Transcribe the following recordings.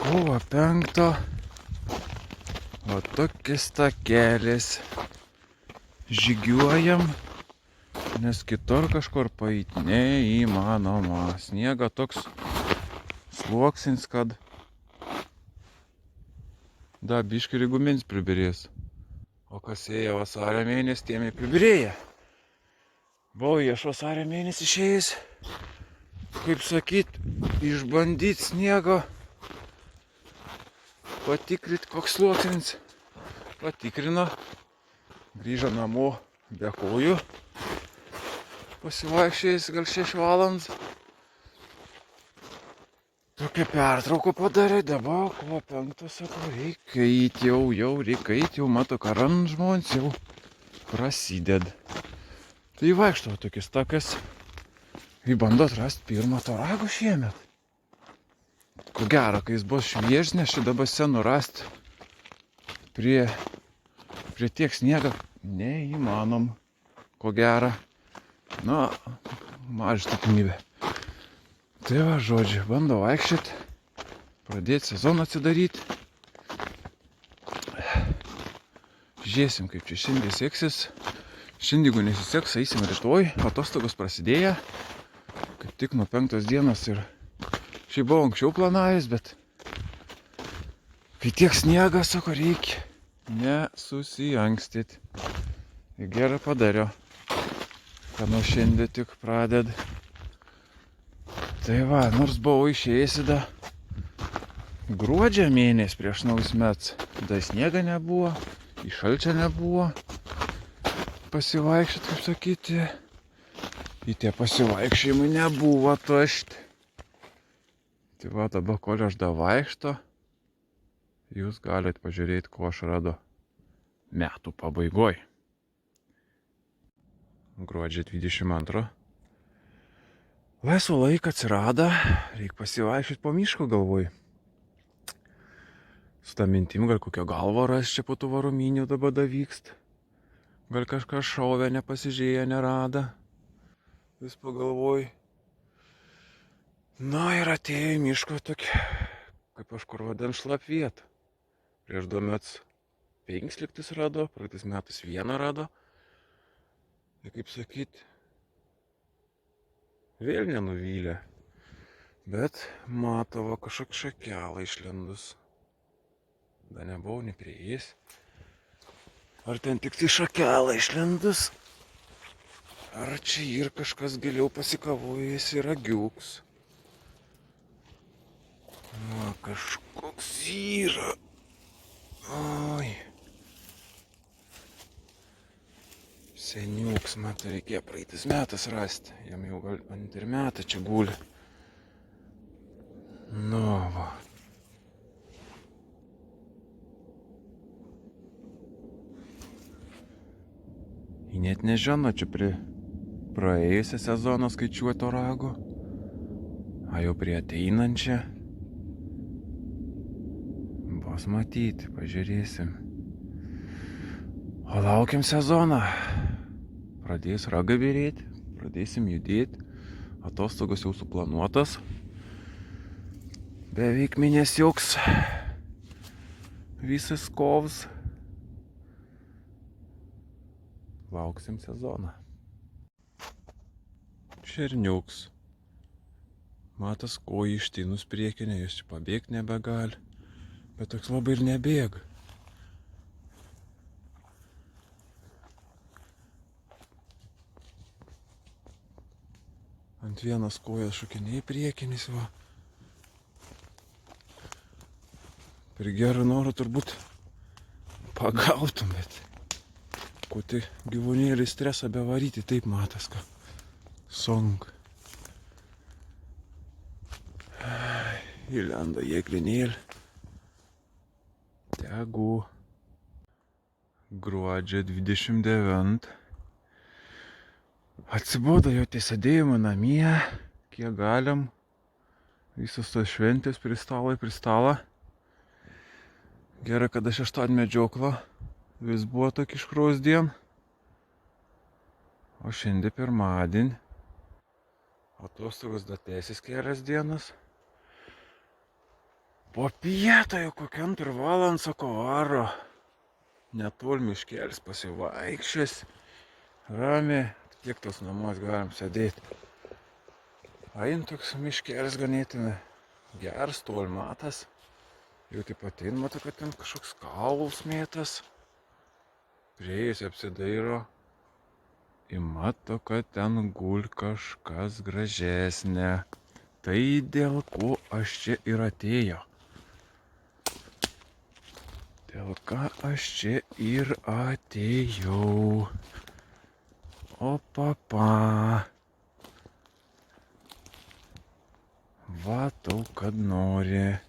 Kovo 5. O tokis takelis. Žygiuojam, nes kitur kažkur paeiti neįmanoma. Sniega toks sluoksnis, kad da biškį ir gumins pribirės. O kas ėjo vasario mėnesį, tiem pribirėja. Buvau aš vasario mėnesį išėjęs, kaip sakyt, išbandyt sniego, patikrit koks sluoksnis. Patikrino, grįžo namo be kojų, pasivaikščiojęs gal 6 valandas. Tokią pertrauką padarė, dabar kovo 5, sako, reikia eiti jau reikia eiti, jau matau, karan žmonės jau prasideda. Tai vaikštau tokis takas, ir bando atrasti pirmą tauragų šiemet. Ko gero, kai jis bus šviežnės, šį dabar senų rasti prie tiek sniego neįmanom, ko gero. Na, maža tikimybė. Tai va, žodžiu, bando vaikščiot, pradėti sezoną atsidaryti. Žiūrėsim, kaip čia šiandien seksis. Šiandien, jeigu nesiseks, eisim rytoj, atostogos prasidėję. Kaip tik nuo 5 dienos ir šiaip buvau anksčiau planavęs, bet kai tiek sniegas, sako, reikia nesusiankstyti. Ir gerai padariau, kad nuo šiandien tik praded. Tai va, nors buvau išėjęs da gruodžio mėnesį prieš naujus metus, da sniega nebuvo, į šalčio nebuvo. Pasivaikščiot, kaip sakyti, į tie pasivaikščiojimai nebuvo tašti. Tai va, dabar, kol aš da vaikšto, jūs galite pažiūrėti, ko aš rado metų pabaigoj. Gruodžio 22. Laisvo laiką atsirado, reikia pasivaikščioti po miško, galvoj. Su tą mintim, gal kokio galvo ras čia po tų varominių dabar da vykst. Gal kažką šovė, nepasižiūrėjo, nerada. Vis pagalvoj. Na ir atėjo į miško tokia, kaip aš kur vadin, šlapvietą. Prieš 2 metus 5 liktis rado, praeitais metais 1 rado. Ir kaip sakyt, vėl nenuvylė. Bet matavo kažkoks šakelą išlendus. Da nebuvau neprieėjęs. Ar ten tik tai šakelą išlendus? Ar čia ir kažkas giliau pasikavojęs yra giuks? Na, kažkoks yra. Oi. Seniuks, man tai reikėjo praeitis metas rasti. Jam jau gal ant ir metą čia guli. Nu, va. Ji net nežino, čia prie praėjusią sezoną skaičiuoja tauragų. A jau prie ateinančią. Bus matyti, pažiūrėsim. O laukiam sezoną. Pradės ragai virėti, pradėsim judėti. Atostogos jau suplanuotas. Beveik mėnesiuks. Visas kovas. Lauksim sezoną. Šerniuks. Matas koja ištinus priekinė, jis čia pabėgti nebegali. Bet toks labai ir nebėga. Ant vienas kojas šokiniai priekinis, va. Per gerą norą turbūt pagautum, bet ko tai gyvūnėlį stresą bevaryti, taip matas, ką song. Įlenda jėglinėlį. Tegu. Gruodžio 29. Atsibodo jau tiesėdėjimo namie, kiek galim. Visos tos šventės prie stalą. Gerai, kada šeštadienį medžiokla. Vis buvo tokia iškrūs dien. O šiandien pirmadienį. Atostogos da tęsis kelias dienas. Po pietojo kokiam per valandą kovaro. Netol miškelis pasivaikščias. Ramiai, tiek tos namuos galim sėdėti. Ain toks miškelis ganėtinai geras, tol matas. Jau taip pat matau, kad ten kažkoks kaulas mėtas. Prieėjus apsidairo. Ir mato, kad ten gul kažkas gražesnė. Tai dėl ko aš čia ir atėjau. Dėl ką aš čia ir atėjau. O papa. Vatau, kad nori.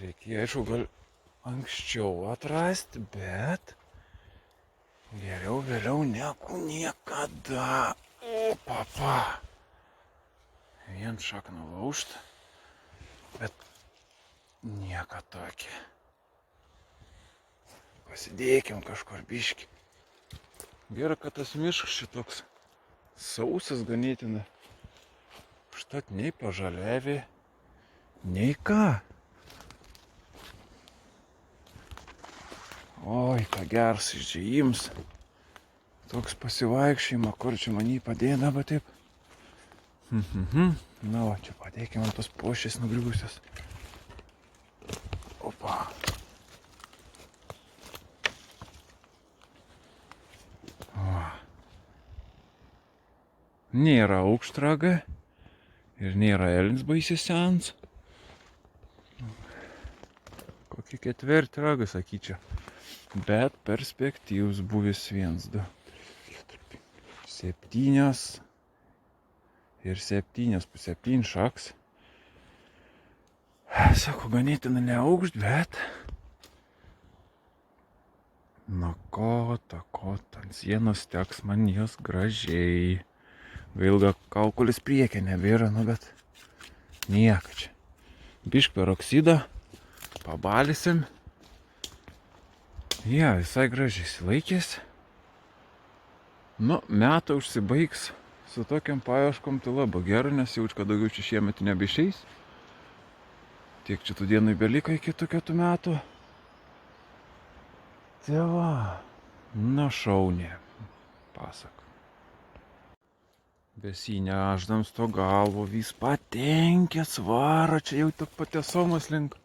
Reikia, aišku, gal anksčiau atrasti, bet geriau vėliau negu niekada. O papa. Vien šakną laužt, bet nieko tokį. Pasidėkim kažkur biškį. Gerai, kad tas miškas šitoks sausas ganėtinai. Užtat nei pažaliavė, nei ką. Oi, ką geras išdžiaims. Toks pasivaikščiojimo, kur čia man jį padėdavo taip. Na, o čia padėkime ant tos pošės nugriuvusios. Opa. O. Nėra aukštraga ir nėra elnis baisiai sens. Kokį ketvirtį ragą, sakyčiau. Bet perspektyvus buvęs 1, 2, 7 ir 7 po 7 šaks. Sako, ganėtinai neaukšt, bet nuo ko ant sienos teks man jos gražiai. Gailga kaukulis priekė nebėra, nu bet nieko čia. Bišk peroksidą, pabalysim. Ja, visai gražiai silaikės. Nu, metą užsibaigs su tokiam paieškom, tai labai gerai, nes jaučiu, kad daugiau čia šiemet nebeišeis. Tiek čia tų dienų beliko iki tų 4 metų. Tai va, na šaunė, pasak. Besinešdams to galvo vis patenkęs varo, čia jau tik patiesomas link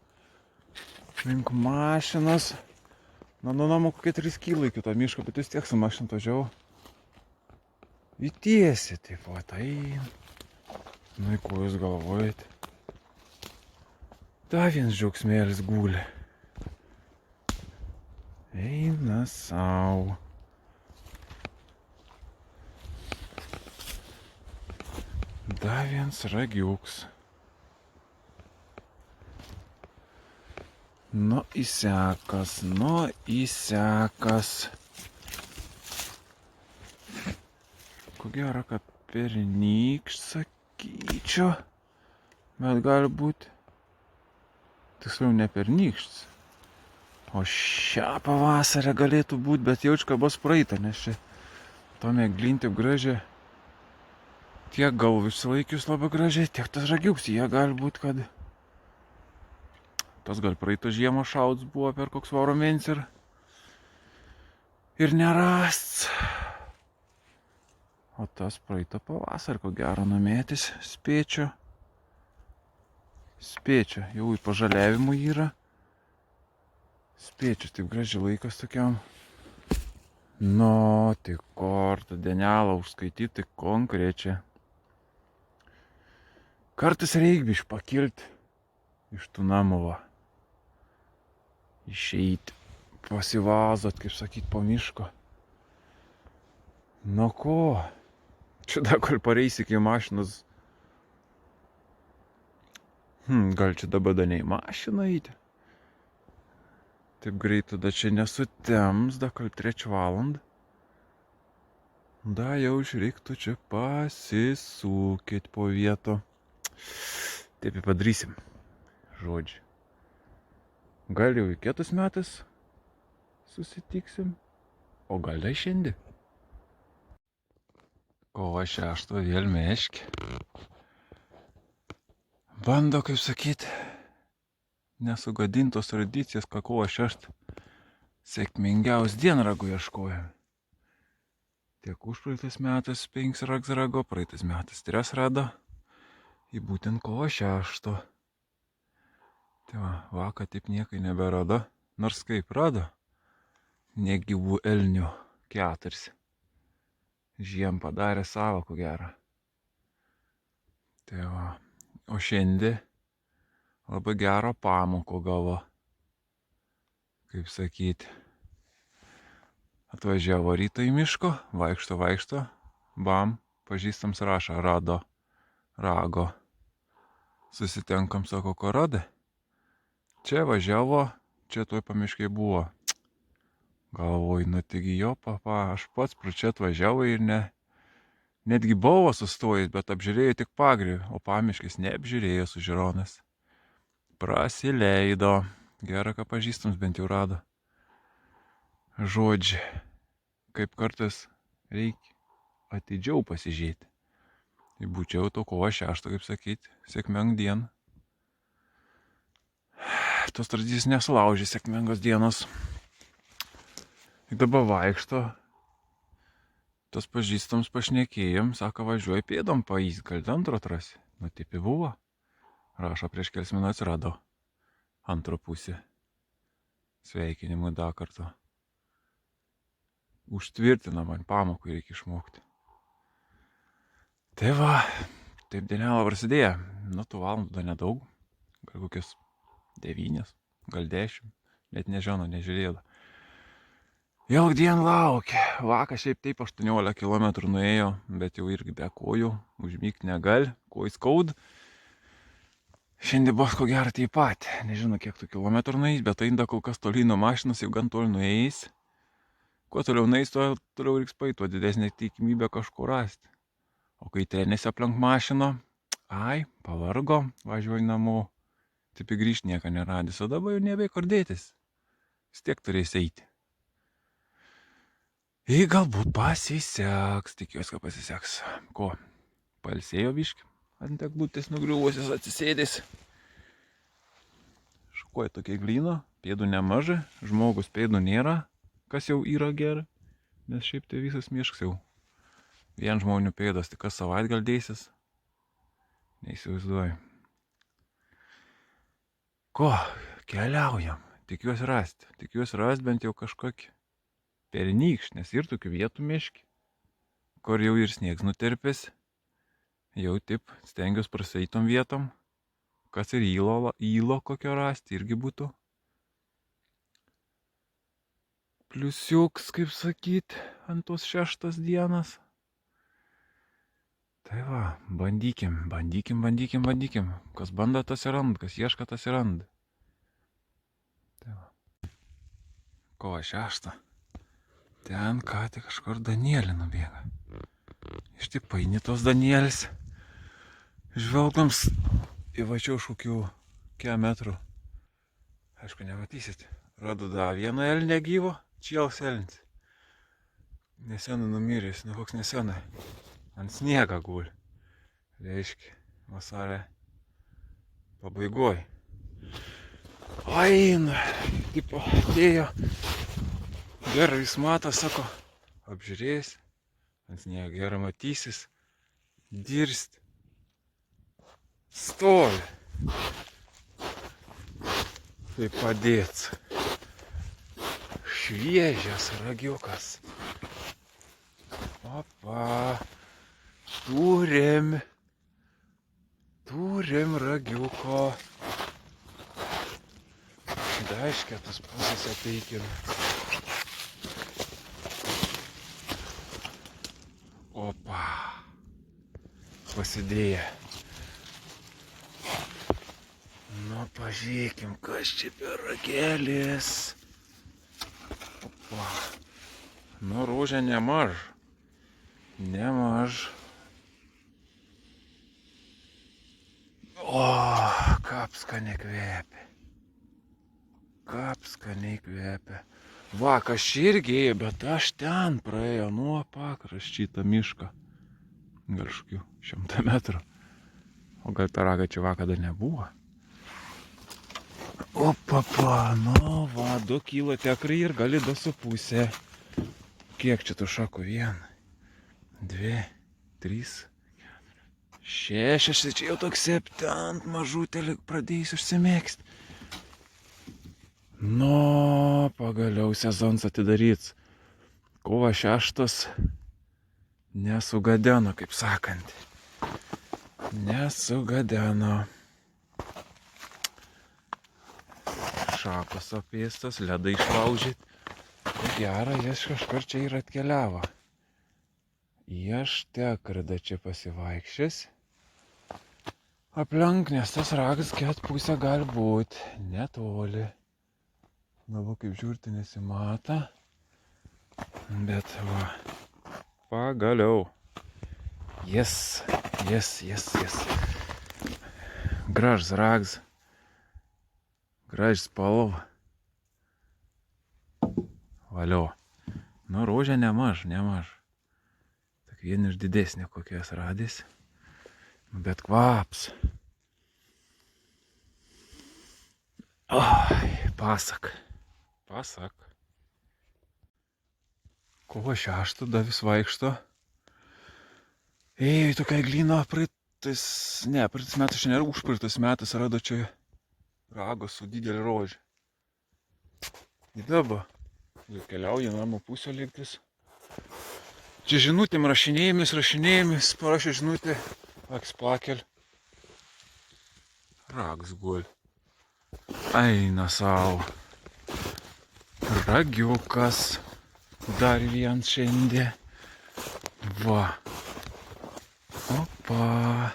mašinas. Na, nuo namo kokie 3 kilo iki to miško, bet vis tiek su mašina važiavau. Įtiesi, taip va, tai. Nu, į ko jūs galvojate? Da viens džiaugsmėlis guli. Eina sau. Da viens ragiuks. Nu, įsekas. Ko gero, kad pernykšt, sakyčiau. Bet gali būti, tiksliau ne pernykšts. O šią pavasarę galėtų būti, bet jaučiu, kad bus praeita, nes čia tome glintė gražiai. Tiek galvų išsilaikius labai gražiai, tiek tas ragiuks. Jie gali būti, kad tas gal praeito žiemą šauds buvo per koks varo mėnesį ir nerasts. O tas praeito pavasarį, ko gero, numėtis, spėčiau. Jau į pažaliavimų yra. Spėčiau, taip gražiai laikas tokiam. Nu, tik kortą denelą užskaityti konkrečiai. Kartais reikia biškį pakilti iš tų namų. Išeiti, pasivazot, kaip sakyt, po miško. Nu ko? Čia dar kol pareisi iki mašinos. Gal čia dabar da ne į mašiną eiti? Taip greit tada čia nesutems, da kol 3 valandą. Da jau reiktų čia pasisukit po vieto. Taip ir padarysim. Žodžiu. Gal jau į kitus metus susitiksim, o gal šiandien. Kovo 6 vėl meškė. Bando, kaip sakyt, nesugadintos tradicijos, kad kovo 6 sėkmingiaus dienragų ieškojame. Tiek užpraeitais metais 5 rags rago, praeitais metais 3 rado. Į būtent kovo 6. Tai va, vakar taip niekai neberado, nors kaip rado, negyvų elnių 4. Žiem padarė savo, ko gero. Tai va, o šiandien labai gero pamoko gavo, kaip sakyti. Atvažiavo rytą į miško, vaikšto, bam, pažįstams rašo, rado, rago. Susitenkam, sako, ko radai? Čia važiavo, čia tuoj pamiškai buvo. Galvoju, nu taigi jo, papa, aš pats pro čia atvažiavau ir netgi buvo sustojęs, bet apžiūrėjo tik pagrį, o pamiškis neapžiūrėjo su žiūronas. Prasileido. Gerą, ką pažįstams bent jau rado. Žodžiai, kaip kartais reikia atidžiau pasižiūrėti. Tai būčiau to kovo 6, kaip sakyti, sėkmeng dieną. Tos tradicijos nesulaužė sėkmingos dienos. Ir dabar vaikšto, tos pažįstams pašnekėjom, sako, važiuoju pėdom paįs, gal antro atrasi. Nu, taip ir buvo. Rašo, prieš kelias minučių rado antro pusę. Sveikinimų dar kartą. Užtvirtina man, pamokų reikia išmokti. Tai va, taip dienelą prasidėjo. Nu, tų valandų dar nedaug. Gal kokias 9, gal 10. Net nežinau, nežiūrėjau. Ilg dien laukia. Vakar šiaip taip 18 km nuėjo, bet jau irgi be kojų. Užmygti negali, kojų skaud. Šiandien bus ko gero taip pat. Nežinau, kiek tų kilometrų nueis, bet tai kol kas toliai nuo mašinos jau gan toli nueis. Kuo toliau nueis, tuo toliau reiks paeit, tuo didesnė tikimybė kažkur rasti. O kai trenėsi aplink mašiną, pavargo, važiuoju namo. Taip ir grįžti nieko neradys, o dabar jau nebei kur dėtis. Vis tiek turės eiti. Ir galbūt pasiseks, tikiuosi, kad pasiseks. Ko? Pailsėjo biškį, ant eglutės nugriuvusios atsisėdės. Šukuoja tokie glyno, pėdų nemažai, žmogus pėdų nėra, kas jau yra gera, nes šiaip tai visas miškas jau. Vien žmonių pėdas, tik kas savaitgal dėsis, neįsivaizduoju. Ko? Keliaujam, tikiuosi rasti bent jau kažkokį. Pernykštį, nes ir tokių vietų miški, kur jau ir sniegs nuterpės, jau taip stengiuosi praseitom vietom, kas ir įlo kokio rasti irgi būtų. Pliusiuks, kaip sakyt, ant tos 6 dienas. Tai va, bandykim. Kas bando, tas ir randa, kas ieška, tas ir randa. Tai va. Kovo 6. Ten ką tik kažkur Danielė nubėga. Iš taip paini tos Danielis. Žvelgdams įvačiau šūkių kilometrų. Aišku, nematysit. Radu dar vieną elnę gyvo, čiels elnis. Nesenai numiręs, nu koks nesenai. Ant sniega guli. Reiškia, vasario pabaigoj. Aina, tipo, atėjo. Gerai, jis mato, sako, apžiūrės, ant sniego gerai matysis, dirst, stovi. Tai padėts. Šviežias ragiukas. Opa, turim ragiuko. Dar iš kitos pusės ateikim. Opa, pasidėję. Nu, pažiūrėkim, kas čia per ragelis. Opa, nu, rožė nemaž. O, kaip skaniai kvepia. Va, kas irgi ėjo, bet aš ten praėjau nuo pakraščio tą mišką. gal kažkokių 100 metrų. O gal tą ragą čia vakar dar nebuvo. Opapa, nu va, 2 kilo tikrai ir gali 2,5. Kiek čia tų šakų? 1, 2, 3, 6, čia jau toks 7 mažutėlį pradėjus užsimėgsti. Nu, pagaliau sezonas atidaryts. Kovo 6 nesugadeno, kaip sakant. Nesugadeno. Šakos apėstas, ledai išlaužyt. Tai gera, jas kažkur čia ir atkeliavo. Aš tekrada čia pasivaikščias. Aplenk, nes tas ragas 4,5 gali būt. Netoli. Dabar kaip žiūrti nesimata. Bet va. Pagaliau. Yes. Gražus ragas. Graži spalva. Valio. Nu, rožė nemaž. Tak vien iš didesnė kokias radys. Bet kvaps. Oi, pasak. Kovo 6 dar vis vaikšto. Ėjo į tokią glyną praeitais metais, šiandien užpraeitais metais rado čia ragos su didelį rožį. Ir dabar keliauja namo pusę lygtis. Čia žinutėm rašinėjimis, parašė žinutė, eksplakel. Ragas guli. Eina savo. Ragiukas. Dar vienas šiandien. Va. Opa.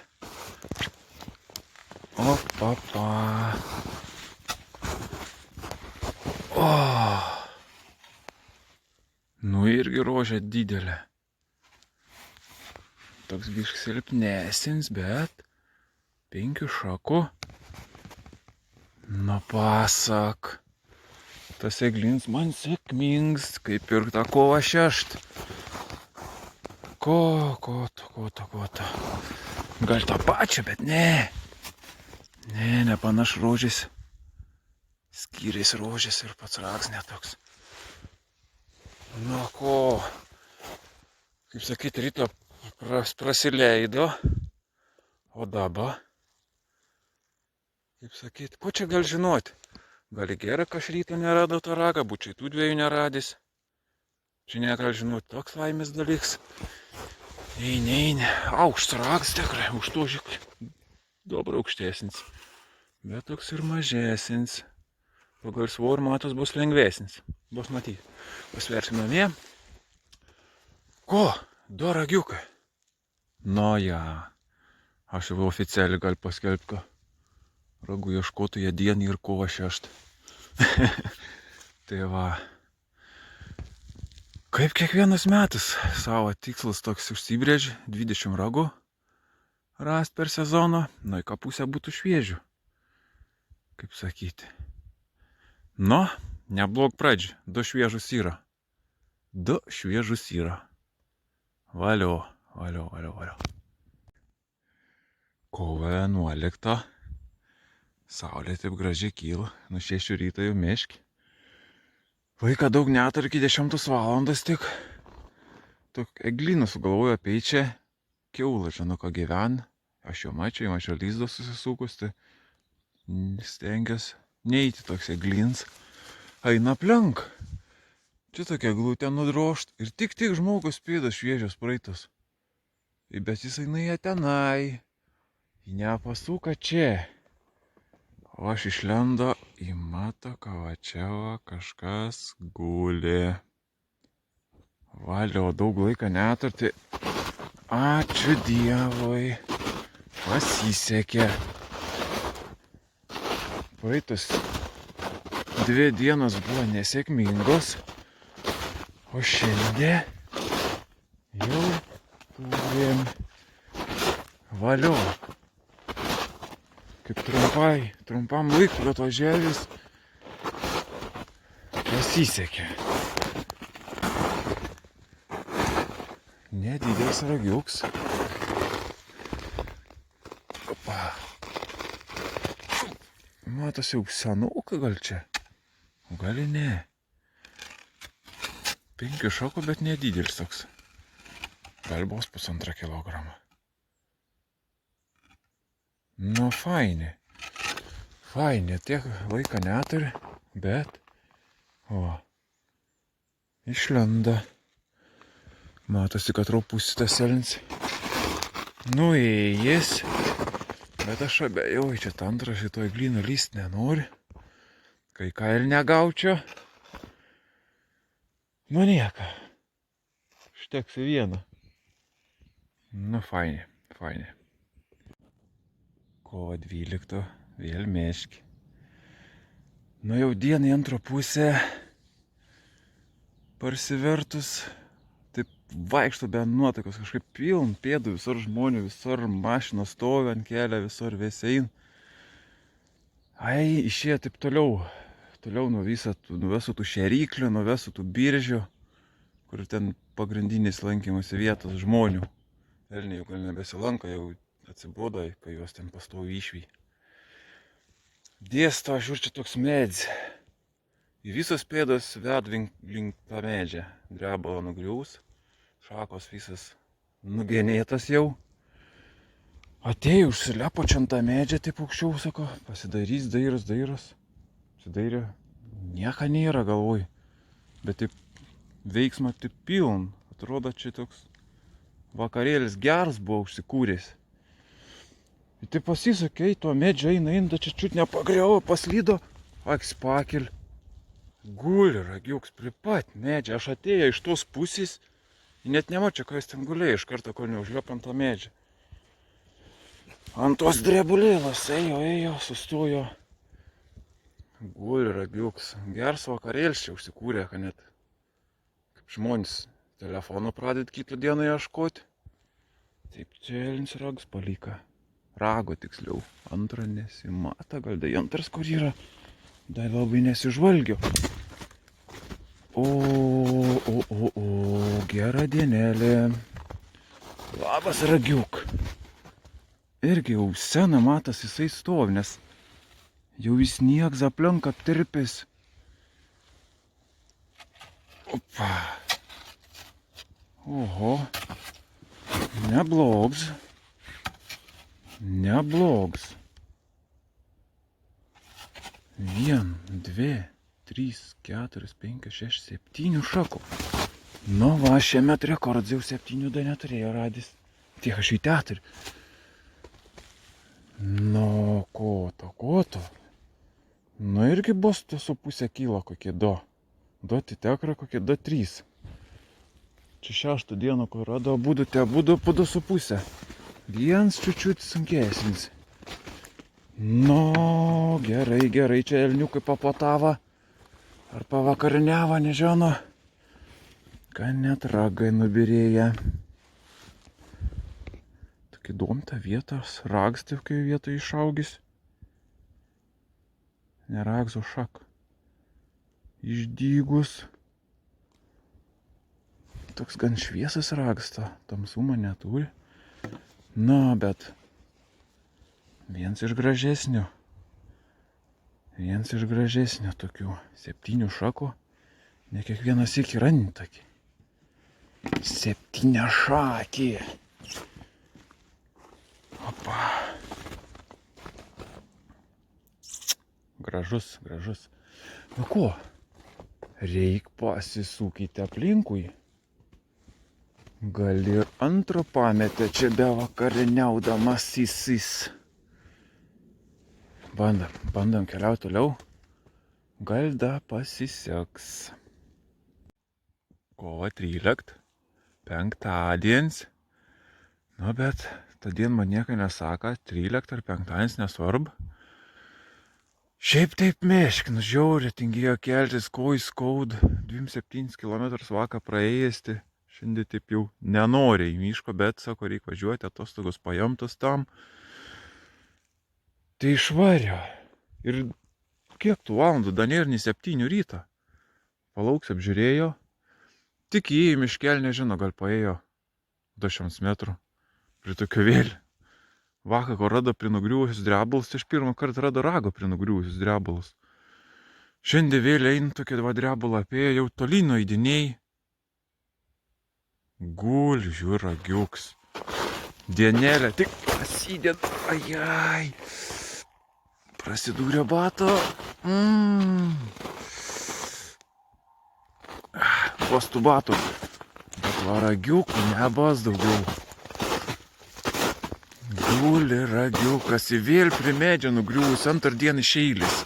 O. Nu irgi rožė didelė. Toks biškai silpnesnis, bet 5 šakų. Nu pasak. Tas eglins man sėkmingas, kaip ir ta kovo 6. Ko to. Gal tą pačią, bet ne. Ne panaš rožės. Skyrės rožės ir pats ragas netoks. Nu ko. Kaip sakyti, ryto prasileido. O dabar. Kaip sakyti, ko čia gal žinoti? Gali gera, kad ryto nerado tą ragą, būčiai tų 2 neradys. Čia negal žinoti, toks laimės dalyks. Ne. Aukštas ragas tikrai, už to žiūrėk. Dabar aukštesnis. Bet toks ir mažesnis. Pagal svorį matos bus lengvesnis. Bus matyti. Pasversim namie. Ko? 2 ragiukai. Nu ja. Aš jau oficialiai gal paskelbti, kad ragų ieškotoje dieną ir kovo 6. Tai va. Kaip kiekvienas metas savo tikslas toks užsibrėži 20 ragų rast per sezoną, nu į ką pusę būtų šviežių. Kaip sakyti. Nu, neblog pradžiai, 2 šviežus yra. 2 šviežus yra. Valio. Kovo 11. Saulė taip gražiai kyla, nuo 6 ryto jau meški. Vaiką daug neturi, iki 10 valandas tik. Tok eglyną sugalvoju apeit čia. Kiaulą žinau, ką gyvena. Aš jau mačiau lizdą susisukus, tai stengiuosi neiti toks eglyns. Eina aplenk. Čia tokia glutė nudrošt ir tik žmogus pėdas šviežios praeitos. Bet jis eina ją tenai. Ji nepasuka čia. O aš išlendo į matą, ką va čia va kažkas guli. Valio, daug laiko neturti. Ačiū Dievui. Pasisekė. Praeitos 2 dienos buvo nesėkmingos. O šiandien jau turim. Valio. Kaip trumpam laikui atvažiavęs pasisekė. Nedidelis ragiuks. Opa. Matosi jau senokai gal čia. O gali ne. 5 šoko, bet nedidelis toks. Gal bus 1,5 kilogramą. Nu, faini. Faini, tiek laiko neturi, bet... O. Išlenda. Matosi, kad raupusi tas elnis. Nuėjęs. Bet aš abejau, čia antrą šitoj glyną lyst nenori. Kai ką ir negaučiau. Nu nieko. Šteksi vieną. Nu faini, faini. Kovo 12, vėl meški. Nu jau dieną į antrą pusę parsivertus, taip vaikšto be nuotaikos, kažkaip piln pėdų, visur žmonių, visur mašinos stovi ant kelio, visur vėsein. Ai, išėjo taip toliau nuo visų tų šeryklių, nuo visų tų biržių, kur ten pagrindinės lankymosi vietos žmonių. Elniai jau gal nebesilanko, jau atsibodo, kai juos ten pastovi išvyj. Dėsto, aš čia toks medis. Į visos pėdos ved link tą medžią. Drebalo nugriaus, šakos visas nugenėtas jau. Atėjo, užsilepo čia ant tą medžią, taip aukščiau, sako, pasidarys, dairos. Pasidairė, nieko nėra galvoj. Bet taip veiksmą taip piln. Atrodo, čia toks vakarėlis geras buvo užsikūręs. Ir taip pasisakė, tuo medžiu eina, čia čiut nepagriavo, paslydo, aks pakel. Guli ragiuks prie pat medžią, aš atėjau iš tos pusės, net nemačiau, ką jis ten gulėjo, iš karto, kol neužliop ant tą medžią. Ant tos drebulėlas ėjo, sustojo. Guli ragiuks, gers vakarėlis čia užsikūrė, kad net kaip žmonės telefoną pradėt kitą dieną ieškoti. Taip čia elnis ragus palika. Rago tiksliau, antrą nesimata, gal tai antras kur yra, dar labai nesižvalgiu. O, gera dienelė. Labas ragiuk. Irgi jau sena matas jisai stovi, nes jau jis nieks aplink aptirpęs. Opa. Oho. Neblogs. Neblogs. 1, 2, 3, 4, 5, 6, 7 šakų. Nu va, šiemet rekordas jau 7 dar neturėjo radis. Tiek aš į teatrį. Nu, ko to. Nu irgi bus 2,5 kilo kokie 2. 2 tai tekra kokie 2-3. Čia 6 dieną, kur rado abudu, te abudu po 2,5. Viens čiučiut sunkesnis. Nu, gerai, čia elniukai papotavo. Ar pavakariniavo, nežino. Ką net ragai nubirėję. Tokia įdomta vietos, ragas tokia vietoje išaugis. Ne ragas, o šak. Išdygus. Toks gan šviesas ragas, tamsumo neturi. Na, bet viens iš gražesnių tokių 7 šakų. Ne kiekvienas iki rani tokį. 7 šakį. Opa. Gražus. Nu ko? Reik pasisūkyti aplinkui. Gal ir antro pametę čia be vakariniaudamas įsis. Bandom keliauti toliau. Gal da pasiseks. Kovo 13. Penktadienis. Nu, bet tą dieną man nieko nesaka. 13 ar penktadienis nesvarbu. Šiaip taip meški, žiauriai tingėjo keltis, kojų skaud. 27 km vakar praėjęsti. Šiandien taip jau nenori į miško, bet sako, reikia važiuoti, atostogos paimtos tam. Tai išvario. Ir kiek tų valandų, dar nėra nei 7 ryto. Palauks apžiūrėjo. Tik įėjo į miškelį, nežino, gal paėjo 200 metrų. Prie tokio vėlį. Vakar, ko rado prie nugriuvusius drebalus, tai aš pirmą kartą rado rago prie nugriuvusius drebalus. Šiandien vėl einu tokia dva drebalą apėjo, jau toli nueidiniai. Guli, žiūri, ragiuks. Dienelė tik prasideda. Ajai. Prasidūrė bato. Postų batų. Bet va ragiukų nebas daugiau. Guli ragiukas į vėl prie medžio nugriuvus antrą dieną iš eilės.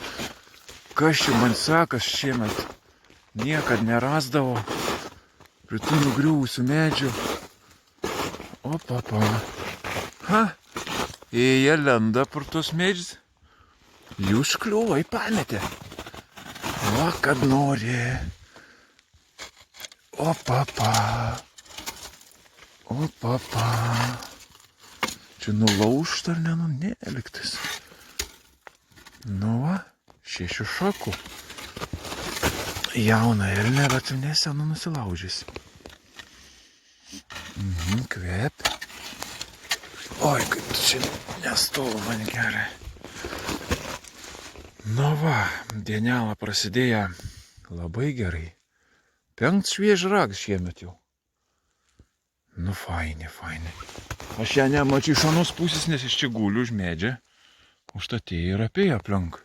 Kas čia man sakas šiemet? Niekad nerasdavo prie tų nugriuvusių medžių. O papa. Ha? Jie lenda per tos medžius. Jūs kliūvai pametė. O kad nori. O papa. O papa. Čia nulaužta ar neliktas? Nu va, 6 šakų. Jauna ir ne, bet jau nesenu nusilaužys. Kvep. Oi, kaip tu čia nestovi man gerai. Nu va, dienelą prasidėjo labai gerai. 5 švieži ragas šiemet jau. Nu faini. Aš ją nemačiau iš anos pusės, nes iš čia guliu už medžią. Užtatėjai ir apėjo aplink.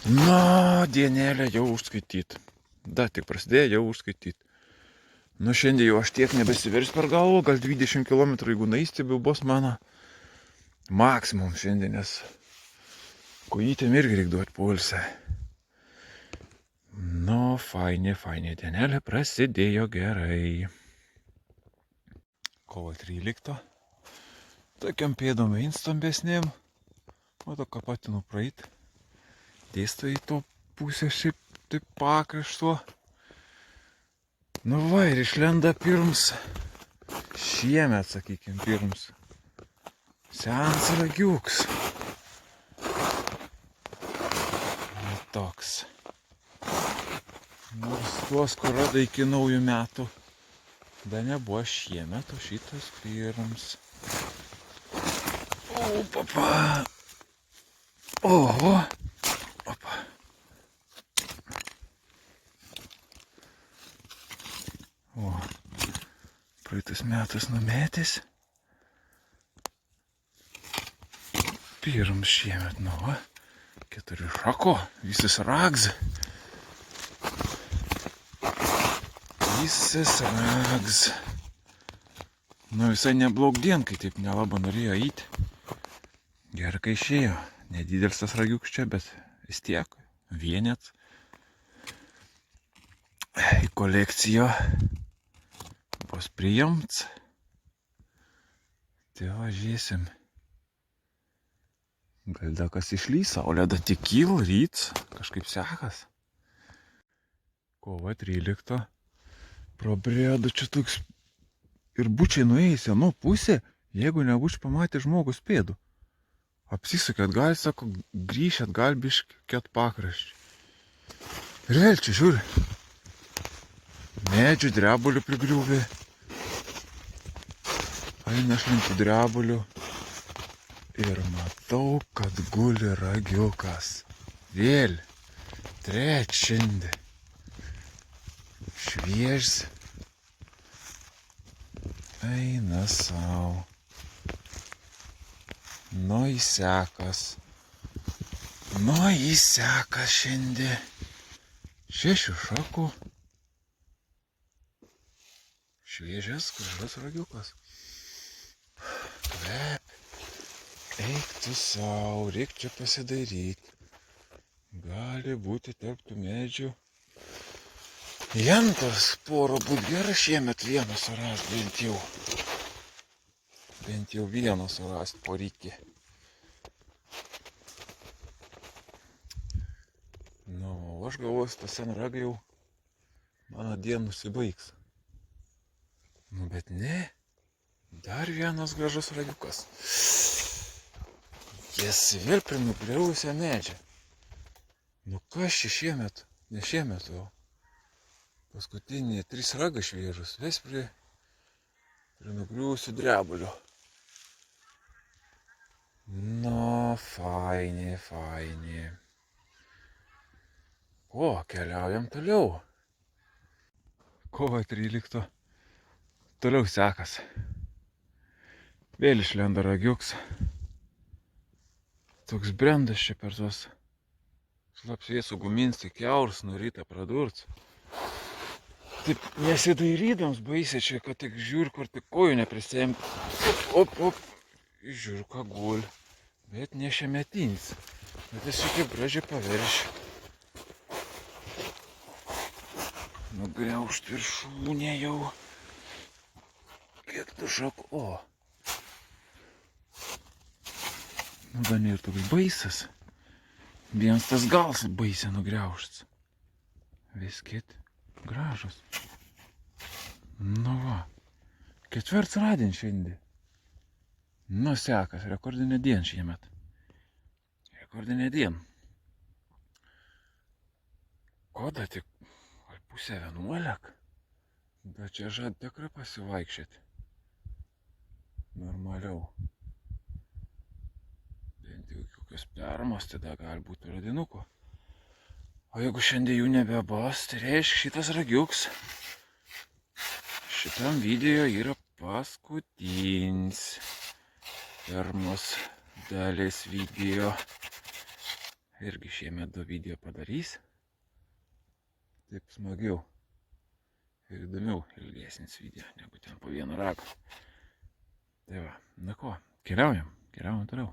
Na, dienelę jau užskaityt. Da, tik prasidėjo jau užskaityt. Nu, šiandien jau aš tiek nebesivirs per galvą, gal 20 km, jeigu naistėbiau, bus mano maksimum šiandien, nes kojytėm irgi reik duoti pulsą. Nu, faini, dienelė prasidėjo gerai. Kovo 13. Tokiam pėdom eint stambesnėm. O to ką patinu praeit. Dėsto į to pusę šiaip taip pakraštuo. Nu va, ir išlenda pirms. Šiemet, sakykim, pirms. Senas ragiuks. Nu toks. Nors tuos, kur rado iki naujų metų. Da nebuvo šiemet, o šitas pirms. O, papa. Oho. Opa. O. Praeitas metas numetis. Pirms šiemet, nu va. 4 šako. Visas rags. Visas rags. Nu visai neblog dien, kai taip nelabai norėjo eiti. Gerai, kai išėjo. Nedidelis tas ragiuks čia, bet vis tiek. Vienet. Į kolekciją bus priimts. Tai važiuosim. Gal da kas išlys, saulė da tik kyl, ryt, kažkaip sekas. Kovo 13. Prabrėdo čia toks ir bučiai nuėjęs anu pusė, jeigu nebūčiau pamatę žmogus pėdų. Apsisukė atgal, sako, grįžt atgal biškį pakraščių. Ir vėl čia žiūri. Medžių drebulių prigriuvė. Eina aš link tų drebulių. Ir matau, kad guli ragiukas. Vėl. Trečiandien. Šviežs. Eina sau. Nu įsekas. Šiandien. 6 šakų. Šviežias, gražus ragiukas. Kvep. Eik tu sau, reik čia pasidaryti. Gali būti tarp tų medžių. Jantos poro būt gerai šiemet vieną surast bent jau. Bent jau vieną surast porykį. Nu, aš galvoju, tas senragai jau mano diena nusibaigs. Nu, bet ne. Dar vienas gražus ragiukas. Jis vėl prie nugliausią medžią. Nu, kas čia šiemet? Ne šiemet, o paskutiniai 3 ragai šviežus. Vis prie nugliausių drebulių. faini, faini. O, keliaujam toliau. Kovo 13. Toliau sekas. Vėl išlenda ragiuks. Toks brendas čia per tos slapsvėsų gumins, tik kiaurs nuo ryto pradurts. Taip nesidairydams baisiai čia, kad tik žiūr, kur tik kojų neprisėmt. Op. Žiūr, ką gul. Bet nešemetinis. Bet jis šitaip gražiai pavirš. Nugriaužt viršūnė jau. Kiek tu šakų. O. Nu, dar nėra toks baisas. Vienas tas gals baisiai nugriaužts. Vis kit gražus. Nu va. Ketvirts radien šiandien. Nu sekas, rekordinė dien šiemet. Rekordinė dien. Koda tik 10:30. Bet čia žad tikrai pasivaikščioti. Normaliau. Bent jau kokios permos, tada gali būti radinuko. O jeigu šiandien jų nebebos, tai reiškia šitas ragiuks. Šitam video yra paskutinis pirmos dalis video. Irgi šiemet 2 video padarys. Taip smagiau ir įdomiau ilgesnis video, negu ten po vieną ragą. Tai va, na ko, keliaujam toliau.